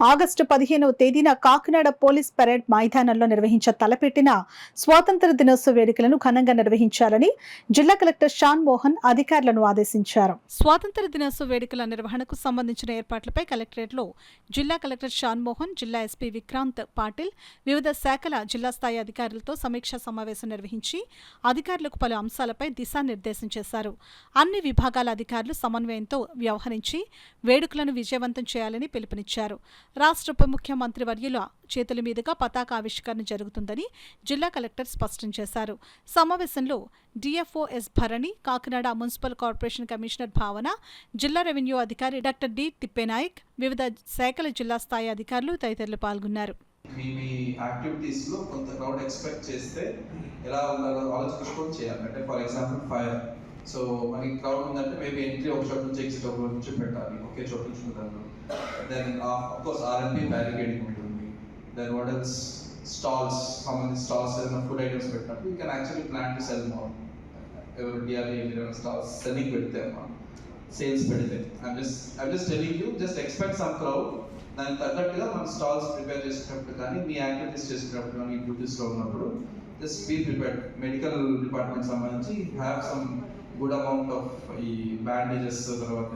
August 15వ తేదీన Kakinada police parade మైదానంలో తలపెట్టిన స్వాతంత్ర దినోత్సవ వేడుకలను ఘనంగా నిర్వహించాలని జిల్లా కలెక్టర్ షాన్ మోహన్ అధికారులను ఆదేశించారు. స్వాతంత్ర దినోత్సవ వేడుకల నిర్వహణకు సంబంధించిన ఏర్పాట్లపై కలెక్టరేట్లో జిల్లా కలెక్టర్ షాన్ మోహన్, జిల్లా ఎస్పీ విక్రాంత్ పాటిల్ వివిధ శాఖల జిల్లా స్థాయి అధికారులతో సమీక్షా సమావేశం నిర్వహించి అధికారులకు పలు అంశాలపై దిశానిర్దేశం చేశారు. అన్ని విభాగాల అధికారులు సమన్వయంతో వ్యవహరించి వేడుకలను విజయవంతం చేయాలని పిలుపునిచ్చారు. రాష్ట్ర ఉప ముఖ్యమంత్రి వర్యుల చేతుల మీదుగా పతాక ఆవిష్కరణ జరుగుతుందని జిల్లా కలెక్టర్ స్పష్టం చేశారు. సమావేశంలో DFO S Bharani, Kakinada municipal corporation commissioner Bhavana, జిల్లా రెవెన్యూ అధికారి డాక్టర్ డి తిప్పేనాయక్, వివిధ శాఖల జిల్లా స్థాయి అధికారులు తదితరులు పాల్గొన్నారు. మీ యాక్టివిటీస్ లో కొంత క్రౌడ్ ఎక్స్పెక్ట్ చేస్తే ఎలా ఉండాలో ఆలోచించుకొని చేయాలి. అంటే ఫర్ ఎగ్జాంపుల్ ఫైర్, సో మనకి క్రౌడ్ ఉందంటే మేబీ ఎంట్రీ ఒక చోటు నుంచి ఎగ్జిట్ ఒక నుంచి పెట్టాలి, ఒకే చోటు నుంచి ఉంటారు. Then of course RMP barricading ఉంటుంది. దెన్ వాట్ ఎల్స్ స్టాల్స్, సంబంధించి స్టాల్స్ ఏదైనా ఫుడ్ ఐటమ్స్ పెట్టినప్పుడు you can actually plan to sell more. ఎవరు డిఆర్ఏ స్టాల్స్ సెల్లింగ్ పెడితే అమ్మా, సేల్స్ పెడితే I'm just telling you, just expect some crowd. దానికి తగ్గట్టుగా మనం స్టాల్స్ ప్రిపేర్ చేసుకున్నప్పుడు కానీ మీ యాక్టివిటీస్ చేసుకున్నప్పుడు కానీ డ్యూటీస్లో ఉన్నప్పుడు just be prepared. Medical department సంబంధించి have some good amount of ఈ బ్యాండేజెస్, తర్వాత